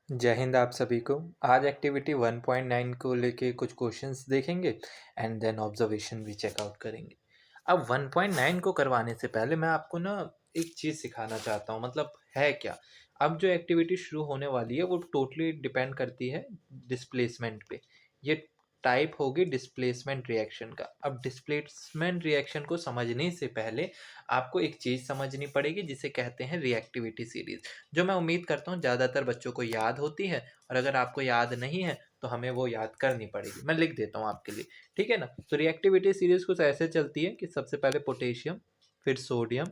जय हिंद आप सभी को। आज एक्टिविटी 1.9 को लेके कुछ क्वेश्चंस देखेंगे एंड देन ऑब्जर्वेशन भी चेकआउट करेंगे। अब 1.9 को करवाने से पहले मैं आपको ना एक चीज़ सिखाना चाहता हूँ, मतलब है क्या। अब जो एक्टिविटी शुरू होने वाली है वो टोटली डिपेंड करती है डिस्प्लेसमेंट पे। ये टाइप होगी डिस्प्लेसमेंट रिएक्शन का। अब डिस्प्लेसमेंट रिएक्शन को समझने से पहले आपको एक चीज़ समझनी पड़ेगी जिसे कहते हैं रिएक्टिविटी सीरीज, जो मैं उम्मीद करता हूँ ज़्यादातर बच्चों को याद होती है। और अगर आपको याद नहीं है तो हमें वो याद करनी पड़ेगी। मैं लिख देता हूँ आपके लिए, ठीक है ना। तो रिएक्टिविटी सीरीज कुछ ऐसे चलती है कि सबसे पहले पोटेशियम, फिर सोडियम,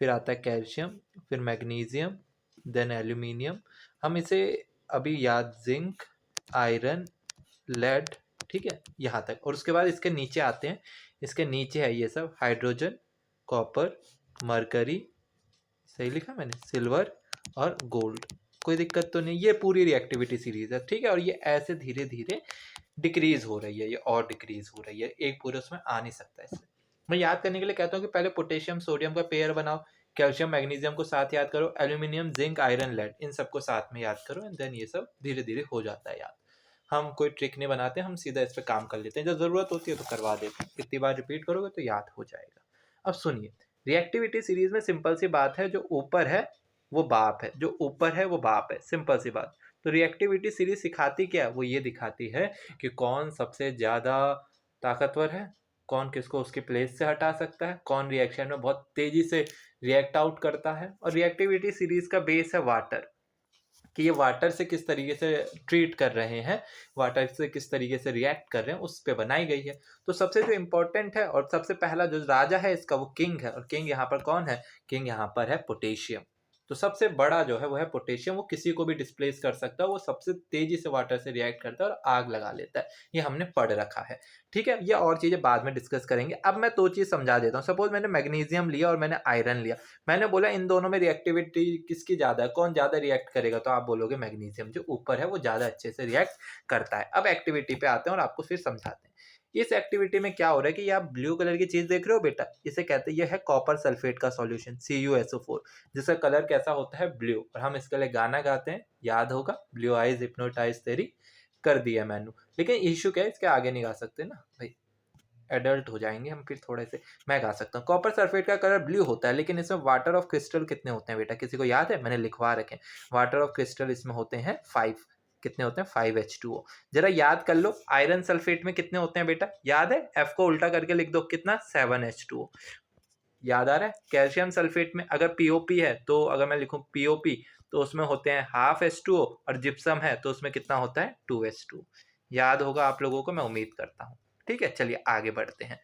फिर आता है कैल्शियम, फिर मैग्नीशियम, देन एल्यूमिनियम। हम इसे अभी याद, जिंक, आयरन, लेड, ठीक है, यहाँ तक। और उसके बाद इसके नीचे आते हैं। इसके नीचे है ये सब हाइड्रोजन, कॉपर, मरकरी, सही लिखा मैंने, सिल्वर और गोल्ड। कोई दिक्कत तो नहीं। ये पूरी रिएक्टिविटी सीरीज है, ठीक है। और ये ऐसे धीरे धीरे डिक्रीज हो रही है, ये और डिक्रीज हो रही है, एक पूरे उसमें आ नहीं सकता। इसमें मैं याद करने के लिए कहता हूँ कि पहले पोटेशियम सोडियम का पेयर बनाओ, कैल्शियम मैग्नीशियम को साथ याद करो, एल्यूमिनियम जिंक आयरन लेड इन सबको साथ में याद करो, एंड देन ये सब धीरे धीरे हो जाता है याद। हम कोई ट्रिक नहीं बनाते, हम सीधा इस पर काम कर लेते हैं। जब जरूरत होती है तो करवा देते हैं। इतनी बार रिपीट करोगे तो याद हो जाएगा। अब सुनिए, रिएक्टिविटी सीरीज में सिंपल सी बात है, जो ऊपर है वो बाप है, जो ऊपर है वो बाप है, सिंपल सी बात। तो रिएक्टिविटी सीरीज सिखाती क्या है? वो ये दिखाती है कि कौन सबसे ज्यादा ताकतवर है, कौन किसको उसके प्लेस से हटा सकता है, कौन रिएक्शन में बहुत तेजी से रिएक्ट आउट करता है। और रिएक्टिविटी सीरीज का बेस है वाटर, कि ये वाटर से किस तरीके से ट्रीट कर रहे हैं, वाटर से किस तरीके से रिएक्ट कर रहे हैं, उस पर बनाई गई है। तो सबसे जो इम्पोर्टेंट है और सबसे पहला जो राजा है इसका, वो किंग है। और किंग यहाँ पर कौन है? किंग यहाँ पर है पोटेशियम। तो सबसे बड़ा जो है वो है पोटेशियम। वो किसी को भी डिस्प्लेस कर सकता है, वो सबसे तेजी से वाटर से रिएक्ट करता है और आग लगा लेता है। ये हमने पढ़ रखा है, ठीक है। ये और चीजें बाद में डिस्कस करेंगे। अब मैं दो चीज समझा देता हूँ। सपोज मैंने मैग्नीशियम लिया और मैंने आयरन लिया। मैंने बोला इन दोनों में रिएक्टिविटी किसकी ज्यादा है, कौन ज्यादा रिएक्ट करेगा? तो आप बोलोगे मैग्नीशियम, जो ऊपर है वो ज्यादा अच्छे से रिएक्ट करता है। अब एक्टिविटी पे आते हैं और आपको फिर समझाते हैं। इस एक्टिविटी में क्या हो रहा है कि ये आप ब्लू कलर की चीज देख रहे हो बेटा, इसे कहते हैं, ये है कॉपर सल्फेट का सॉल्यूशन CuSO4, जिसका कलर कैसा होता है? ब्लू। और हम इसके लिए गाना गाते हैं, याद होगा, ब्लू आइज हिप्नोटाइज तेरी, कर दिया मैनू। लेकिन इशू क्या है, इसके आगे नहीं गा सकते ना भाई, एडल्ट हो जाएंगे हम फिर थोड़े से। मैं गा सकता हूँ, कॉपर सल्फेट का कलर ब्लू होता है, लेकिन इसमें वाटर ऑफ क्रिस्टल कितने होते हैं बेटा? किसी को याद है? मैंने लिखवा रखे। वाटर ऑफ क्रिस्टल इसमें होते हैं 5। कितने होते हैं? 5H2O। जरा याद कर लो, आयरन सल्फेट में कितने होते हैं बेटा? याद है? F को उल्टा करके लिख दो, कितना? 7H2O। याद आ रहा है? कैल्शियम सल्फेट में अगर POP है, तो अगर मैं लिखूं POP, तो उसमें होते हैं हाफ H2O। और जिप्सम है तो उसमें कितना होता है? 2H2। याद होगा आप लोगों को, मैं उम्मीद करता हूँ। ठीक है, चलिए आगे बढ़ते हैं।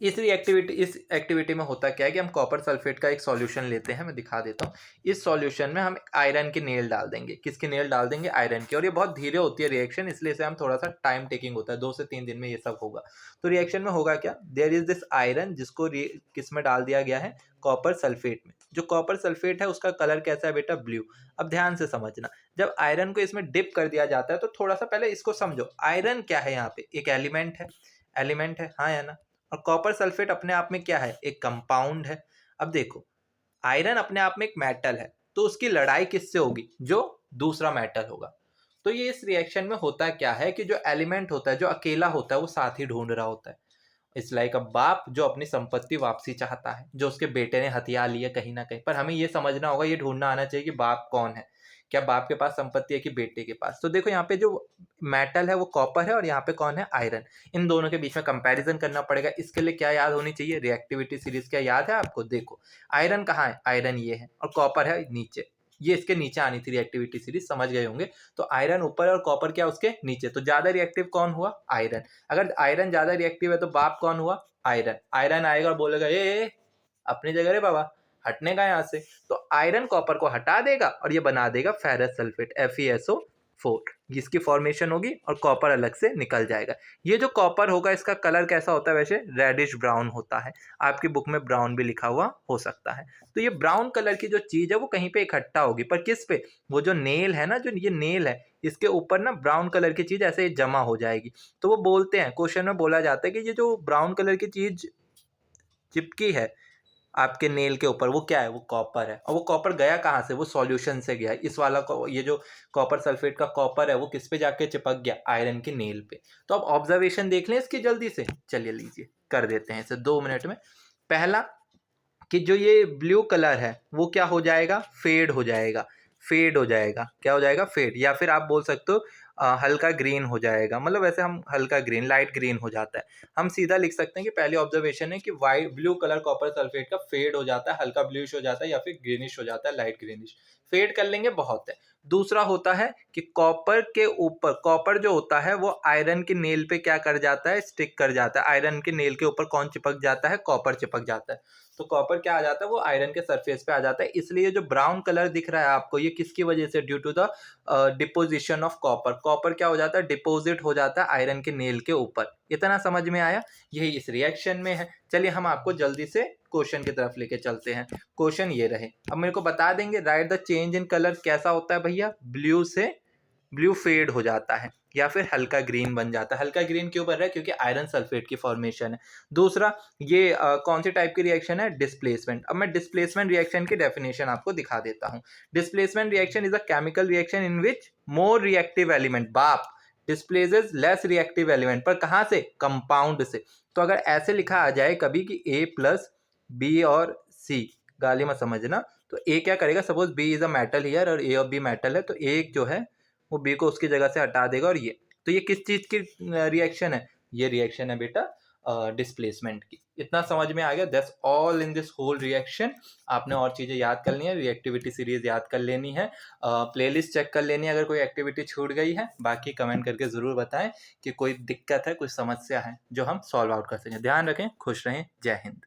इस एक्टिविटी में होता क्या है कि हम कॉपर सल्फेट का एक सॉल्यूशन लेते हैं। मैं दिखा देता हूँ। इस सॉल्यूशन में हम आयरन की नेल डाल देंगे। किसकी नेल डाल देंगे? आयरन की। और ये बहुत धीरे होती है रिएक्शन, इसलिए इसे हम थोड़ा सा टाइम टेकिंग होता है, 2 से 3 दिन में ये सब होगा। तो रिएक्शन में होगा क्या? देयर इज दिस आयरन, जिसको किस में डाल दिया गया है? कॉपर सल्फेट में। जो कॉपर सल्फेट है उसका कलर कैसा है बेटा? ब्लू। अब ध्यान से समझना, जब आयरन को इसमें डिप कर दिया जाता है तो थोड़ा सा पहले इसको समझो। आयरन क्या है? यहाँ पे एक एलिमेंट है, एलिमेंट है, हाँ या ना। और कॉपर सल्फेट अपने आप में क्या है? एक कंपाउंड है। अब देखो, आयरन अपने आप में एक मेटल है, तो उसकी लड़ाई किससे होगी? जो दूसरा मेटल होगा। तो ये इस रिएक्शन में होता क्या है कि जो एलिमेंट होता है, जो अकेला होता है, वो साथी ढूंढ रहा होता है। इट्स लाइक अ बाप जो अपनी संपत्ति वापसी चाहता है, जो उसके बेटे ने हथिया लिया कहीं ना कहीं। पर हमें ये समझना होगा, ये ढूंढना आना चाहिए कि बाप कौन है। क्या बाप के पास संपत्ति है कि बेटे के पास? तो देखो यहाँ पे जो मेटल है वो कॉपर है, और यहाँ पे कौन है? आयरन। इन दोनों के बीच में कंपैरिजन करना पड़ेगा। इसके लिए क्या याद होनी चाहिए? Reactivity series. क्या याद है आपको? देखो, आयरन कहाँ है? आयरन ये है, और कॉपर है नीचे। ये इसके नीचे आनी थी रिएक्टिविटी सीरीज, समझ गए होंगे। तो आयरन ऊपर और कॉपर क्या उसके नीचे। तो ज्यादा रिएक्टिव कौन हुआ? आयरन। अगर आयरन ज्यादा रिएक्टिव है तो बाप कौन हुआ? आयरन। आयरन आएगा और बोलेगा ए, अपनी जगह रे बाबा, हटने का यहाँ से। तो आयरन कॉपर को हटा देगा और ये बना देगा फेरस सल्फेट, FeSO4। जिसकी फॉर्मेशन होगी और कॉपर अलग से निकल जाएगा। ये जो कॉपर होगा इसका कलर कैसा होता है वैसे? रेडिश ब्राउन होता है। आपकी बुक में ब्राउन भी लिखा हुआ हो सकता है। तो ये ब्राउन कलर की जो चीज है वो कहीं पे इकट्ठा होगी, पर किस पे? वो जो नेल है ना, जो ये नेल है, इसके ऊपर ना ब्राउन कलर की चीज ऐसे जमा हो जाएगी। तो वो बोलते हैं, क्वेश्चन में बोला जाता है कि ये जो ब्राउन कलर की चीज चिपकी है, आपके नेल के ऊपर, वो क्या है? वो कॉपर है। और वो कॉपर गया कहाँ से? वो सॉल्यूशन से गया। इस वाला ये जो कॉपर सल्फेट का कॉपर है वो किस पे जाके चिपक गया? आयरन के नेल पे। तो अब ऑब्जर्वेशन देख लें इसकी जल्दी से। चलिए लीजिए कर देते हैं इसे 2 मिनट में। पहला कि जो ये ब्लू कलर है वो क्या हो जाएगा? फेड हो जाएगा। फेड हो जाएगा। क्या हो जाएगा? फेड। या फिर आप बोल सकते हो हल्का ग्रीन हो जाएगा। मतलब वैसे हम हल्का ग्रीन, लाइट ग्रीन हो जाता है। हम सीधा लिख सकते हैं कि पहली ऑब्जर्वेशन है कि white blue colour copper sulphate का फेड हो जाता है, हल्का ब्लूइश हो जाता है या फिर ग्रीनिश हो जाता है, लाइट ग्रीनिश। फेड कर लेंगे, बहुत है। दूसरा होता है कि कॉपर के ऊपर, कॉपर जो होता है वो आयरन के नेल पे क्या कर जाता है? स्टिक कर जाता है। आयरन के नेल के ऊपर कौन चिपक जाता है? कॉपर चिपक जाता है। तो कॉपर क्या आ जाता है? वो आयरन के सरफेस पे आ जाता है। इसलिए जो ब्राउन कलर दिख रहा है आपको, ये किसकी वजह से? Due to the deposition of copper. Copper क्या हो जाता है? डिपोजिट हो जाता है आयरन के नेल के ऊपर। इतना समझ में आया? यही इस रिएक्शन में है। चलिए हम आपको जल्दी से क्वेश्चन की तरफ लेके चलते हैं। क्वेश्चन ये रहे, अब मेरे को बता देंगे right the change in colour कैसा होता है भैया? ब्लू से ब्लू फेड हो जाता है या फिर हल्का ग्रीन बन जाता है। हल्का ग्रीन क्यों बन रहा है? क्योंकि आयरन सल्फेट की फॉर्मेशन है। दूसरा, ये कौन सी टाइप की रिएक्शन है? डिस्प्लेसमेंट। अब मैं डिस्प्लेसमेंट रिएक्शन की डेफिनेशन आपको दिखा देता हूँ। Displacement reaction is a chemical reaction in which more reactive element बाप डिस्प्लेसेस लेस रिएक्टिव एलिमेंट। पर कहाँ से? कंपाउंड से। तो अगर ऐसे लिखा आ जाए कभी कि A प्लस बी और C, गाली मत समझना। तो A क्या करेगा? Suppose B is a metal here और A और B मेटल है, तो A जो है वो बी को उसकी जगह से हटा देगा। और ये तो ये किस चीज की रिएक्शन है? ये रिएक्शन है बेटा डिस्प्लेसमेंट की। इतना समझ में आ गया? That's all in this whole reaction. आपने और चीजें याद कर ली है, रिएक्टिविटी सीरीज याद कर लेनी है, प्लेलिस्ट चेक कर लेनी है अगर कोई एक्टिविटी छूट गई है। बाकी कमेंट करके जरूर बताएं कि कोई दिक्कत है, कोई समस्या है जो हम सॉल्व आउट कर सकें। ध्यान रखें, खुश रहें, जय हिंद।